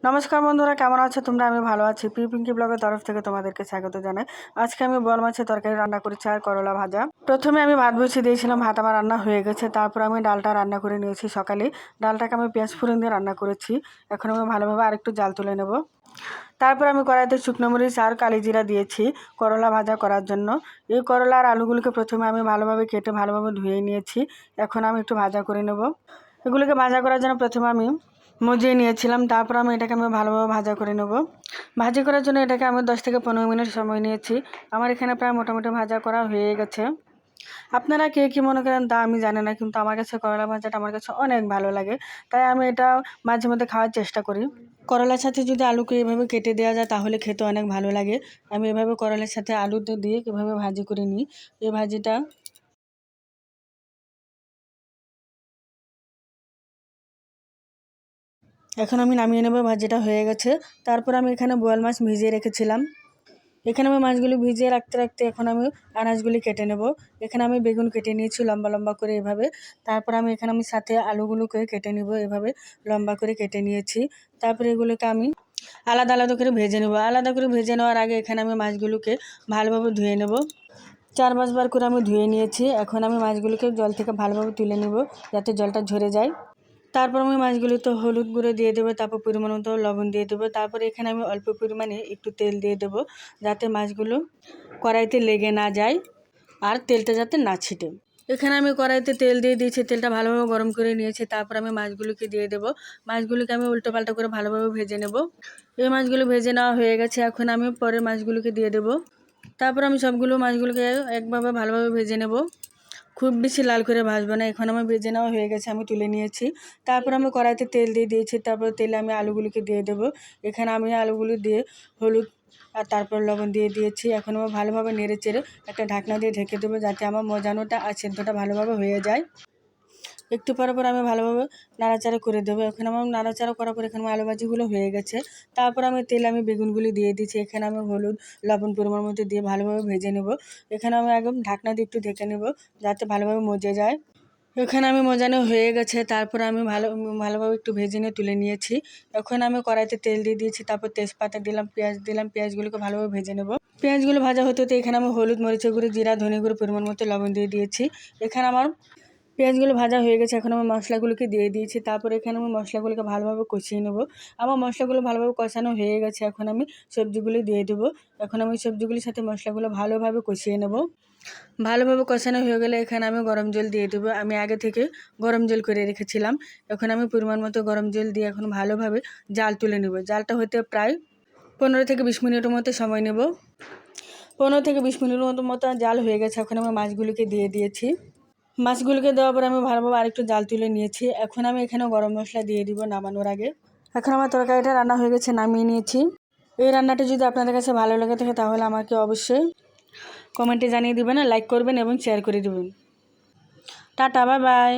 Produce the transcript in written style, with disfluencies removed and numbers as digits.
নমস্কার বন্ধুরা, কেমন আছো তোমরা? আমি ভালো আছি। পিঙ্কি ব্লগের তরফ থেকে তোমাদেরকে স্বাগত জানাই। আজকে আমি বোয়াল মাছের তরকারি রান্না করেছি আর করলা ভাজা। প্রথমে আমি ভাত বসিয়ে দিয়েছিলাম, ভাত আমার রান্না হয়ে গেছে। তারপর আমি ডালটা রান্না করে নিয়েছি সকালে। ডালটাকে আমি পেঁয়াজ ফোড়ন দিয়ে রান্না করেছি। এখন আমি ভালোভাবে আরেকটু জাল তুলে নেব। তারপর আমি কড়াইতে শুকনো মরিচ আর কালি জিরা দিয়েছি করলা ভাজা করার জন্য। এই করলা আর আলুগুলোকে প্রথমে আমি ভালোভাবে কেটে ভালোভাবে ধুয়ে নিয়েছি। এখন আমি একটু ভাজা করে নেব। এগুলোকে ভাজা করার জন্য প্রথমে আমি মজিয়ে নিয়েছিলাম। তারপর আমি এটাকে ভালোভাবে ভাজা করে নেব। ভাজি করার জন্য এটাকে আমি 10 থেকে 15 মিনিট সময় নিয়েছি। আমার এখানে প্রায় মোটামুটি ভাজা করা হয়ে গেছে। আপনারা কে কী মনে করেন তা আমি জানি না, কিন্তু আমার কাছে করলা ভাজাটা আমার কাছে অনেক ভালো লাগে। তাই আমি এটা মাঝে মধ্যে খাওয়ার চেষ্টা করি। করলার সাথে যদি আলুকে এভাবে কেটে দেওয়া যায় তাহলে খেতে অনেক ভালো লাগে। আমি এভাবে করলার সাথে আলুতে দিয়ে এভাবে ভাজি করে নিই। এই ভাজিটা এখন আমি নামিয়ে নেব। ভাজিটা হয়ে গেছে। তারপর আমি এখানে বোয়াল মাছ ভিজিয়ে রেখেছিলাম। এখানে আমি মাছগুলি ভিজিয়ে রাখতে রাখতে এখন আমি আনাজগুলি কেটে নেব। এখানে আমি বেগুন কেটে নিয়েছি লম্বা লম্বা করে এভাবে। তারপর আমি এখানে সাথে আলুগুলোকে কেটে নেব, এভাবে লম্বা করে কেটে নিয়েছি। তারপরে এগুলোকে আমি আলাদা আলাদা করে ভেজে নেব। আলাদা করে ভেজে নেওয়ার আগে এখানে আমি মাছগুলোকে ভালোভাবে ধুয়ে নেব। 4-5 বার করে আমি ধুয়ে নিয়েছি। এখন আমি মাছগুলোকে জল থেকে ভালোভাবে তুলে নেব যাতে জলটা ঝরে যায়। তারপর আমি মাছগুলিতে হলুদ গুঁড়ো দিয়ে দেবো, তারপর পরিমাণ মতো লবণ দিয়ে দেবো। তারপরে এখানে আমি অল্প পরিমাণে একটু তেল দিয়ে দেবো যাতে মাছগুলো কড়াইতে লেগে না যায় আর তেলটা যাতে না ছিটে। এখানে আমি কড়াইতে তেল দিয়ে দিয়েছি, তেলটা ভালোভাবে গরম করে নিয়েছি। তারপর আমি মাছগুলোকে দিয়ে দেবো। মাছগুলোকে আমি উল্টো পাল্টা করে ভালোভাবে ভেজে নেব। এই মাছগুলো ভেজে নেওয়া হয়ে গেছে। এখন আমি পরের মাছগুলোকে দিয়ে দেবো। তারপর আমি সবগুলো মাছগুলোকে একভাবে ভালোভাবে ভেজে নেব। খুব বেশি লাল করে ভাজবো না। এখন আমার ভেজে নেওয়া হয়ে গেছে, আমি তুলে নিয়েছি। তারপর আমি কড়াইতে তেল দিয়ে দিয়েছি। তারপর তেলে আমি আলুগুলিকে দিয়ে দেবো। এখানে আমি আলুগুলো দিয়ে হলুদ আর তারপর লবণ দিয়ে দিয়েছি। এখন আমি ভালোভাবে নেড়ে চেড়ে একটা ঢাকনা দিয়ে ঢেকে দেবো যাতে আমার মজানোটা আর সেদ্ধটা ভালোভাবে হয়ে যায়। একটু পর আমি ভালোভাবে নাড়াচাড়া করে দেবো। এখন আমার নাড়াচাড়া করার পর এখানে আলু ভাজিগুলো হয়ে গেছে। তারপর আমি তেলে আমি বেগুনগুলি দিয়ে দিচ্ছি। এখানে আমি হলুদ লবণ পরিমাণ মতো দিয়ে ভালোভাবে ভেজে নেব। এখানে আমি একদম ঢাকনা দিয়ে একটু ঢেকে নেব যাতে ভালোভাবে মজে যায়। এখানে আমি মজানো হয়ে গেছে। তারপর আমি ভালোভাবে একটু ভেজে নিয়ে তুলে নিয়েছি। এখন আমি কড়াইতে তেল দিয়ে দিয়েছি। তারপর তেজপাতা দিলাম, পেঁয়াজ দিলাম। পেঁয়াজগুলোকে ভালোভাবে ভেজে নেব। পেঁয়াজগুলো ভাজা হতে হতে এখানে আমি হলুদ মরিচের গুঁড়ো জিরা ধনে গুঁড়ো পরিমাণ মতো লবণ দিয়ে দিয়েছি। এখানে আমার পেঁয়াজগুলো ভাজা হয়ে গেছে। এখন আমি মশলাগুলোকে দিয়ে দিয়েছি। তারপর এখানে আমি মশলাগুলোকে ভালোভাবে কষিয়ে নেব। আমার মশলাগুলো ভালোভাবে কষানো হয়ে গেছে। এখন আমি সবজিগুলি দিয়ে দেবো। এখন আমি সবজিগুলির সাথে মশলাগুলো ভালোভাবে কষিয়ে নেব। ভালোভাবে কষানো হয়ে গেলে এখানে আমি গরম জল দিয়ে দেবো। আমি আগে থেকে গরম জল করে রেখেছিলাম। এখন আমি পরিমাণ মতো গরম জল দিয়ে এখন ভালোভাবে জাল তুলে নেব। জালটা হতে প্রায় 15 থেকে 20 মিনিটের মতো সময় নেব। 15 থেকে 20 মিনিটের মতো জাল হয়ে গেছে। এখন আমি মাছগুলোকে দিয়ে দিয়েছি। মাছগুলোকে দেওয়ার পর আমি ভালোভাবে আরেকটু জাল তুলে নিয়েছি। এখন আমি এখানে গরম মশলা দিয়ে দিব নামানোর আগে। এখন আমার তরকারিটা রান্না হয়ে গেছে, নামিয়ে নিয়েছি। এই রান্নাটা যদি আপনাদের কাছে ভালো লেগে থাকে তাহলে আমাকে অবশ্যই কমেন্টে জানিয়ে দিবেন, লাইক করবেন এবং শেয়ার করে দেবেন। Tata, bye bye.